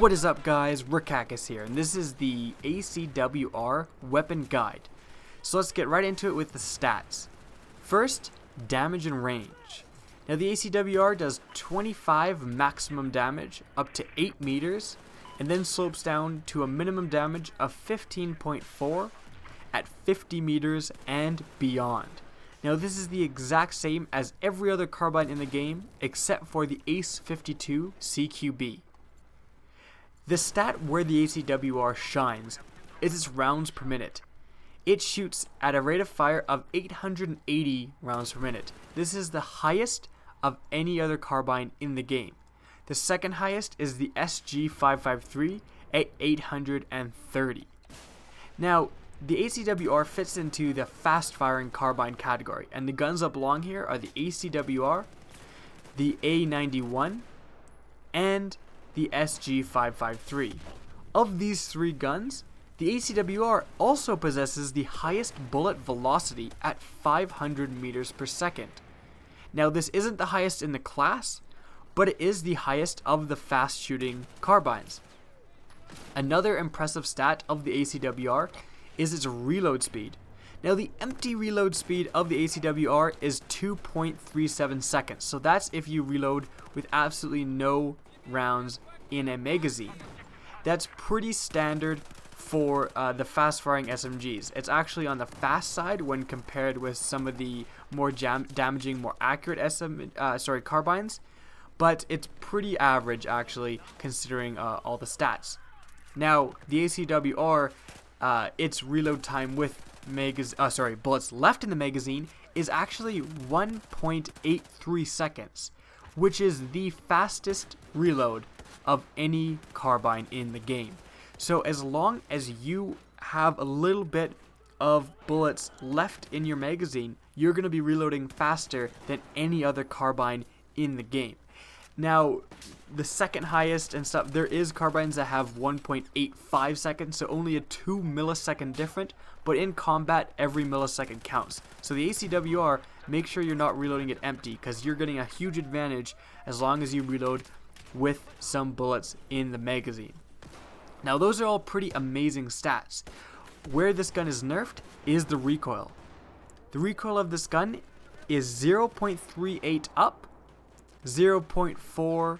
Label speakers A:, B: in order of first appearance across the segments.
A: What is up, guys? Rikakis here, and this is the ACW-R weapon guide. So let's get right into it with the stats. First, damage and range. Now the ACW-R does 25 maximum damage up to 8 meters, and then slopes down to a minimum damage of 15.4 at 50 meters and beyond. Now this is the exact same as every other carbine in the game except for the ACE-52 CQB. The stat where the ACW-R shines is its rounds per minute. It shoots at a rate of fire of 880 rounds per minute. This is the highest of any other carbine in the game. The second highest is the SG-553 at 830. Now, the ACW-R fits into the fast-firing carbine category, and the guns that belong here are the ACW-R, the A91, and the SG-553. Of these three guns, the ACW-R also possesses the highest bullet velocity at 500 meters per second. Now, this isn't the highest in the class, but it is the highest of the fast-shooting carbines. Another impressive stat of the ACW-R is its reload speed. Now the empty reload speed of the ACW-R is 2.37 seconds. So that's if you reload with absolutely no rounds in a magazine. That's pretty standard for the fast firing SMGs. It's actually on the fast side when compared with some of the more damaging, more accurate carbines, but it's pretty average actually considering all the stats. Now the ACW-R, its reload time with bullets left in the magazine is actually 1.83 seconds, which is the fastest reload of any carbine in the game. So as long as you have a little bit of bullets left in your magazine, you're going to be reloading faster than any other carbine in the game. Now, the second highest and stuff, there is carbines that have 1.85 seconds, so only a 2 millisecond different, but in combat, every millisecond counts. So the ACW-R, make sure you're not reloading it empty, because you're getting a huge advantage as long as you reload with some bullets in the magazine. Now, those are all pretty amazing stats. Where this gun is nerfed is the recoil. The recoil of this gun is 0.38 up, 0.4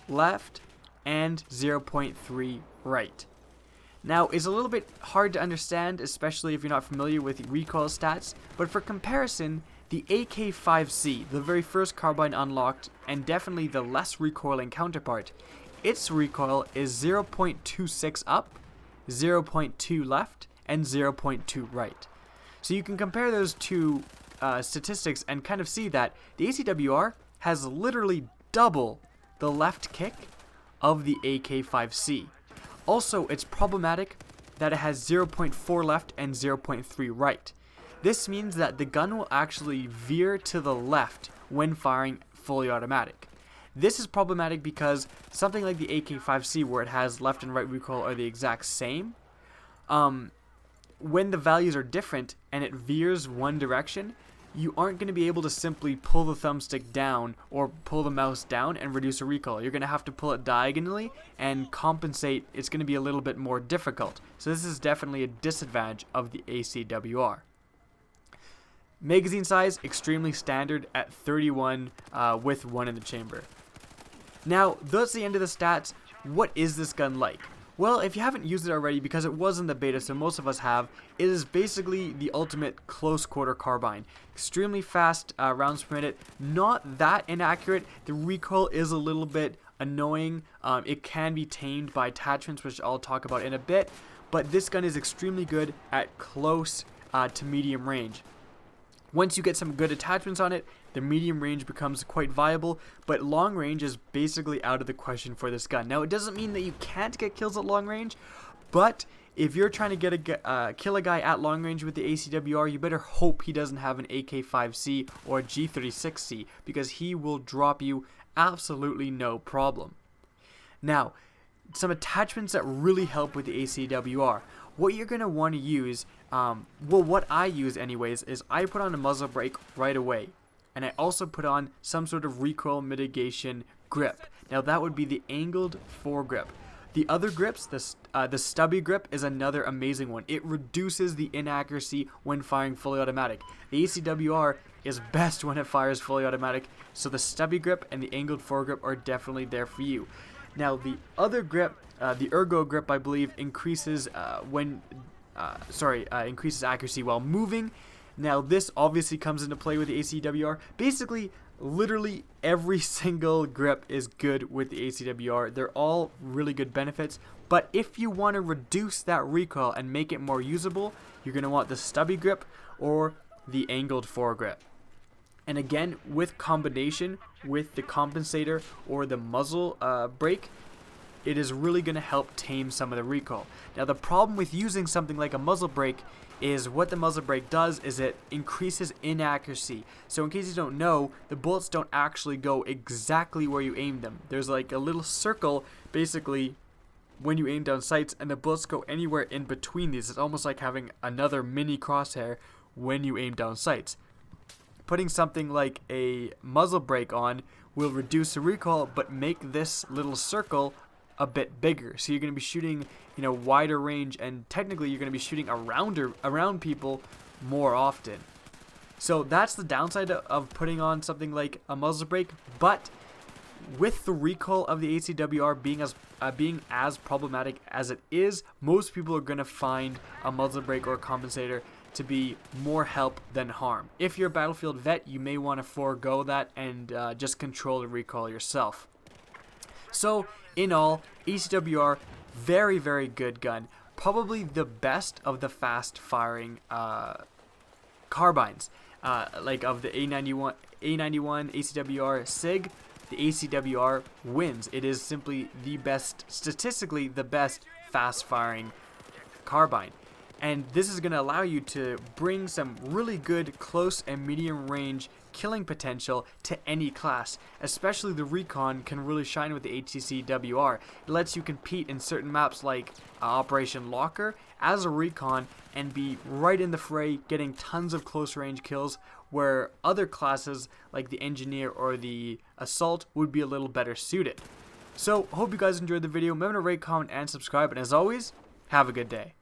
A: left, and 0.3 right. Now, it's a little bit hard to understand, especially if you're not familiar with recoil stats, but for comparison, the AK-5C, the very first carbine unlocked, and definitely the less recoiling counterpart, its recoil is 0.26 up, 0.2 left, and 0.2 right. So you can compare those two statistics and kind of see that the ACW-R has literally double the left kick of the AK-5C. Also, it's problematic that it has 0.4 left and 0.3 right. This means that the gun will actually veer to the left when firing fully automatic. This is problematic because something like the AK-5C, where it has left and right recoil are the exact same, when the values are different and it veers one direction, you aren't going to be able to simply pull the thumbstick down or pull the mouse down and reduce a recoil. You're going to have to pull it diagonally and compensate. It's going to be a little bit more difficult. So this is definitely a disadvantage of the ACW-R. Magazine size, extremely standard at 31 with one in the chamber. Now, that's the end of the stats. What is this gun like? Well, if you haven't used it already, because it was in the beta, so most of us have, it is basically the ultimate close quarter carbine. Extremely fast rounds per minute, not that inaccurate. The recoil is a little bit annoying. It can be tamed by attachments, which I'll talk about in a bit, but this gun is extremely good at close to medium range. Once you get some good attachments on it, the medium range becomes quite viable, but long range is basically out of the question for this gun. Now, it doesn't mean that you can't get kills at long range, but if you're trying to kill a guy at long range with the ACW-R, you better hope he doesn't have an AK-5C or a G36C, because he will drop you absolutely no problem. Now, some attachments that really help with the ACW-R. What you're going to want to use, what I use anyways, is I put on a muzzle brake right away. And I also put on some sort of recoil mitigation grip. Now that would be the angled foregrip. The other grips, the stubby grip is another amazing one. It reduces the inaccuracy when firing fully automatic. The ACW-R is best when it fires fully automatic, so the stubby grip and the angled foregrip are definitely there for you. Now the other grip, the ergo grip, I believe, increases increases accuracy while moving. Now this obviously comes into play with the ACW-R. Basically, literally every single grip is good with the ACW-R. They're all really good benefits, but if you want to reduce that recoil and make it more usable, you're going to want the stubby grip or the angled foregrip. And again, with combination with the compensator or the muzzle brake, it is really going to help tame some of the recoil. Now the problem with using something like a muzzle brake is what the muzzle brake does is it increases inaccuracy. So in case you don't know, the bullets don't actually go exactly where you aim them. There's like a little circle basically when you aim down sights, and the bullets go anywhere in between these. It's almost like having another mini crosshair when you aim down sights. Putting something like a muzzle brake on will reduce the recoil but make this little circle a bit bigger, so you're going to be shooting wider range, and technically you're going to be shooting around people more often. So that's the downside of putting on something like a muzzle brake. But with the recoil of the ACW-R being as problematic as it is, most people are going to find a muzzle brake or a compensator to be more help than harm. If you're a battlefield vet, you may want to forego that and just control the recoil yourself. So in all, ACW-R, very, very good gun. Probably the best of the fast firing carbines. Like of the A91 ACW-R SIG, the ACW-R wins. It is simply the best, statistically the best fast firing carbine. And this is going to allow you to bring some really good close and medium range killing potential to any class. Especially the recon can really shine with the ACW-R. It lets you compete in certain maps like Operation Locker as a recon and be right in the fray, getting tons of close range kills, where other classes like the Engineer or the Assault would be a little better suited. So, hope you guys enjoyed the video. Remember to rate, comment, and subscribe. And as always, have a good day.